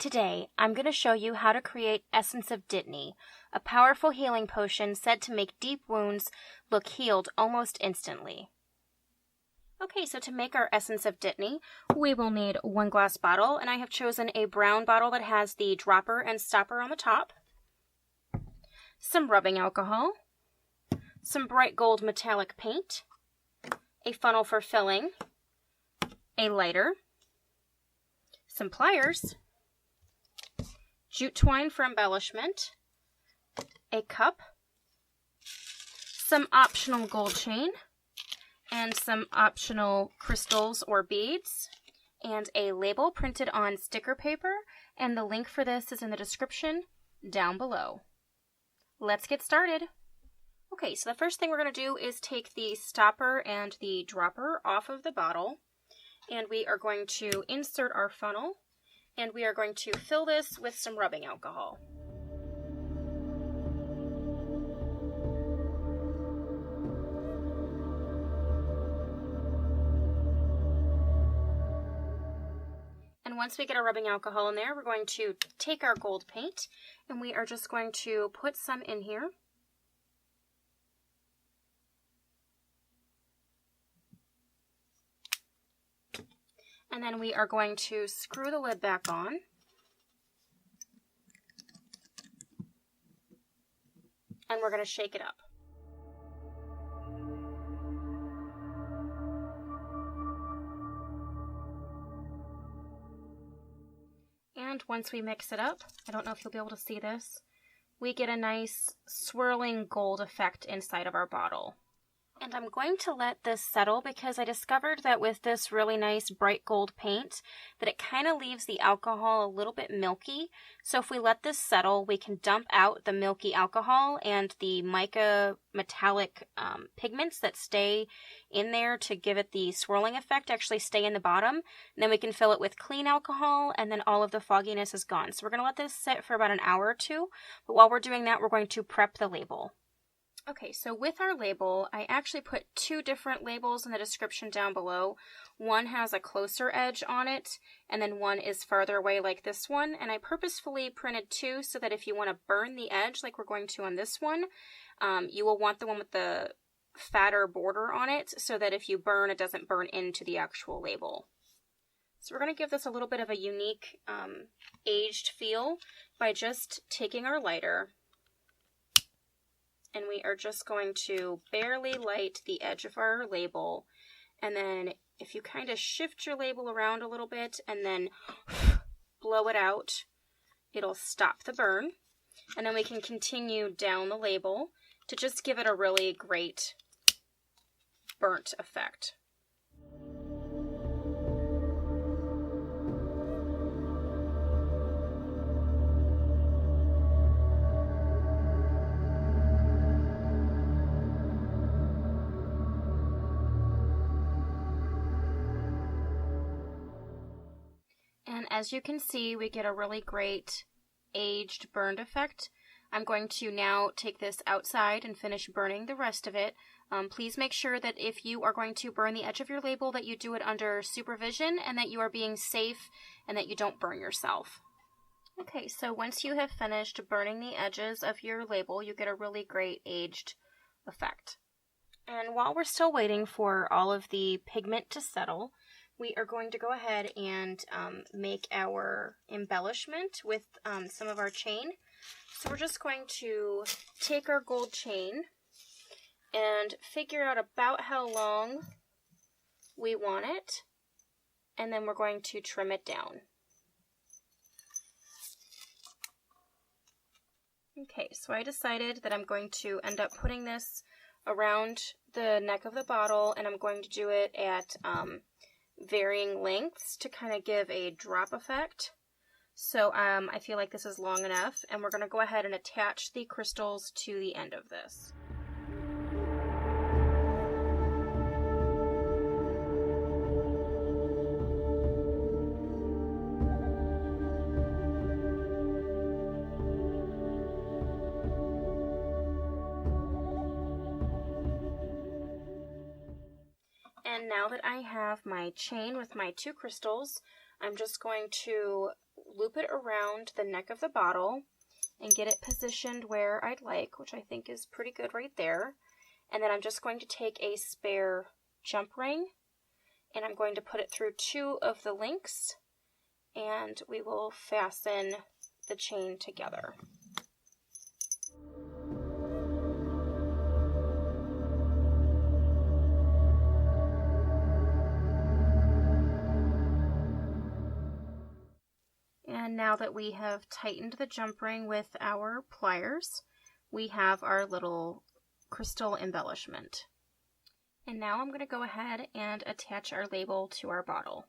Today, I'm going to show you how to create Essence of Dittany, a powerful healing potion said to make deep wounds look healed almost instantly. Okay, so to make our Essence of Dittany, we will need 1 glass bottle, and I have chosen a brown bottle that has the dropper and stopper on the top, some rubbing alcohol, some bright gold metallic paint, a funnel for filling, a lighter, some pliers, jute twine for embellishment, a cup, some optional gold chain, and some optional crystals or beads, and a label printed on sticker paper, and the link for this is in the description down below. Let's get started. Okay, so the first thing we're going to do is take the stopper and the dropper off of the bottle, and we are going to insert our funnel, and we are going to fill this with some rubbing alcohol. And once we get our rubbing alcohol in there, we're going to take our gold paint, and we are just going to put some in here. And then we are going to screw the lid back on. And we're going to shake it up. And once we mix it up, I don't know if you'll be able to see this, we get a nice swirling gold effect inside of our bottle. And I'm going to let this settle because I discovered that with this really nice bright gold paint that it kind of leaves the alcohol a little bit milky. So if we let this settle, we can dump out the milky alcohol, and the mica metallic pigments that stay in there to give it the swirling effect actually stay in the bottom. And then we can fill it with clean alcohol, and then all of the fogginess is gone. So we're going to let this sit for about an hour or two. But while we're doing that, we're going to prep the label. Okay, so with our label, I actually put 2 different labels in the description down below. One has a closer edge on it, and then one is farther away like this one. And I purposefully printed 2 so that if you want to burn the edge like we're going to on this one, you will want the one with the fatter border on it so that if you burn, it doesn't burn into the actual label. So we're going to give this a little bit of a unique aged feel by just taking our lighter, and we are just going to barely light the edge of our label. And then if you kind of shift your label around a little bit and then blow it out, it'll stop the burn. And then we can continue down the label to just give it a really great burnt effect. And as you can see, we get a really great aged burned effect. I'm going to now take this outside and finish burning the rest of it. Please make sure that if you are going to burn the edge of your label that you do it under supervision and that you are being safe and that you don't burn yourself. Okay, so once you have finished burning the edges of your label, you get a really great aged effect. And while we're still waiting for all of the pigment to settle, we are going to go ahead and make our embellishment with some of our chain. So we're just going to take our gold chain and figure out about how long we want it, and then we're going to trim it down. Okay, so I decided that I'm going to end up putting this around the neck of the bottle, and I'm going to do it at varying lengths to kind of give a drop effect. So I feel like this is long enough, and we're going to go ahead and attach the crystals to the end of this. And now that I have my chain with my 2 crystals, I'm just going to loop it around the neck of the bottle and get it positioned where I'd like, which I think is pretty good right there. And then I'm just going to take a spare jump ring and I'm going to put it through 2 of the links, and we will fasten the chain together. And now that we have tightened the jump ring with our pliers, we have our little crystal embellishment. And now I'm going to go ahead and attach our label to our bottle.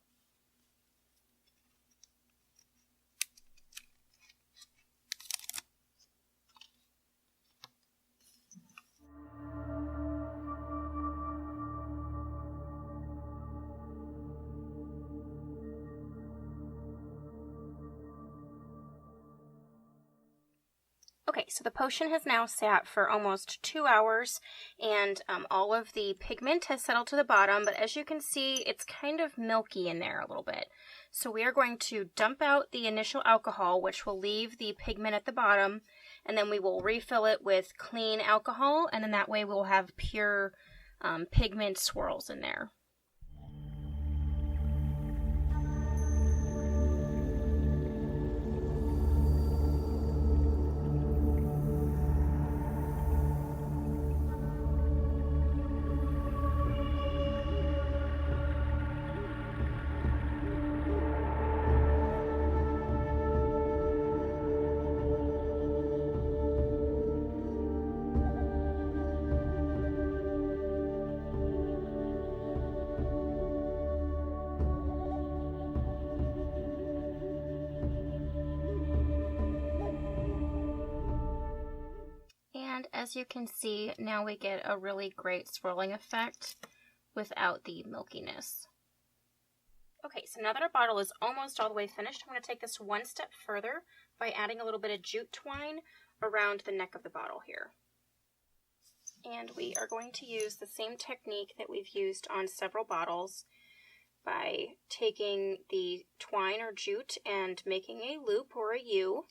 Okay, so the potion has now sat for almost 2 hours, and all of the pigment has settled to the bottom, but as you can see, it's kind of milky in there a little bit. So we are going to dump out the initial alcohol, which will leave the pigment at the bottom, and then we will refill it with clean alcohol, and then that way we'll have pure pigment swirls in there. And as you can see, now we get a really great swirling effect without the milkiness. Okay, so now that our bottle is almost all the way finished, I'm going to take this one step further by adding a little bit of jute twine around the neck of the bottle here. And we are going to use the same technique that we've used on several bottles by taking the twine or jute and making a loop or a U,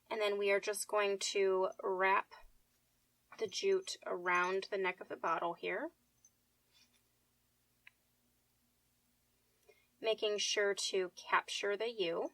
and then we are just going to wrap the jute around the neck of the bottle here, making sure to capture the U.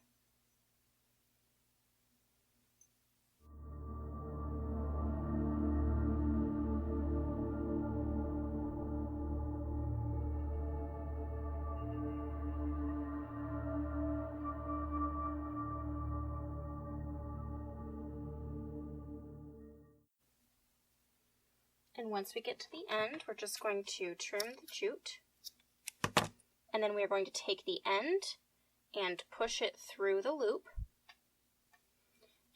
And once we get to the end, we're just going to trim the jute, and then we are going to take the end and push it through the loop,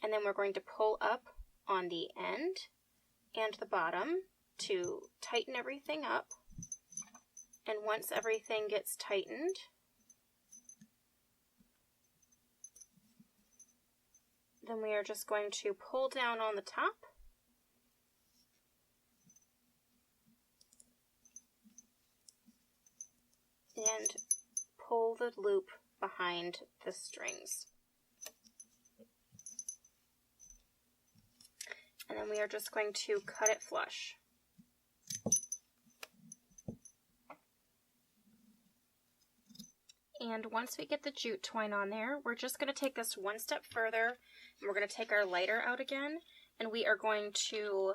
and then we're going to pull up on the end and the bottom to tighten everything up. And once everything gets tightened, then we are just going to pull down on the top and pull the loop behind the strings. And then we are just going to cut it flush. And once we get the jute twine on there, we're just going to take this one step further, and we're going to take our lighter out again, and we are going to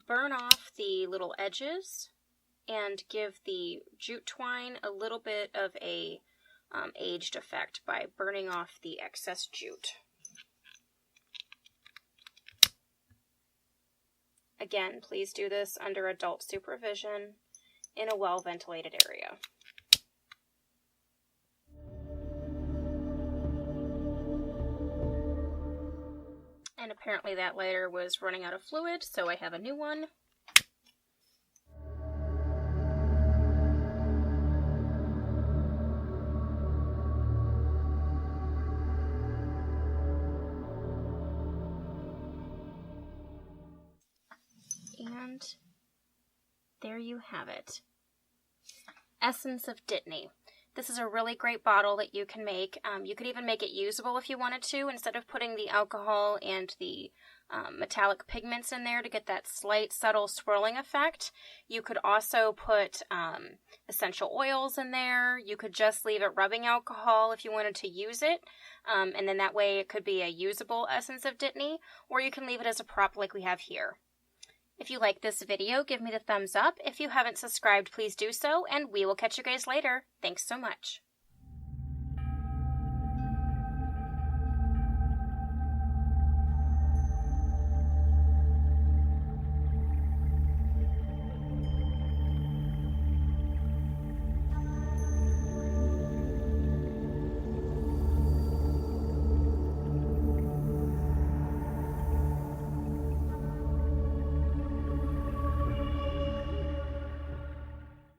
burn off the little edges and give the jute twine a little bit of a aged effect by burning off the excess jute. Again, please do this under adult supervision in a well-ventilated area. And apparently that lighter was running out of fluid, so I have a new one. And there you have it. Essence of Dittany. This is a really great bottle that you can make. You could even make it usable if you wanted to, instead of putting the alcohol and the metallic pigments in there to get that slight subtle swirling effect. You could also put essential oils in there. You could just leave it rubbing alcohol if you wanted to use it, and then that way it could be a usable essence of Dittany, or you can leave it as a prop like we have here. If you like this video, give me the thumbs up. If you haven't subscribed, please do so, and we will catch you guys later. Thanks so much.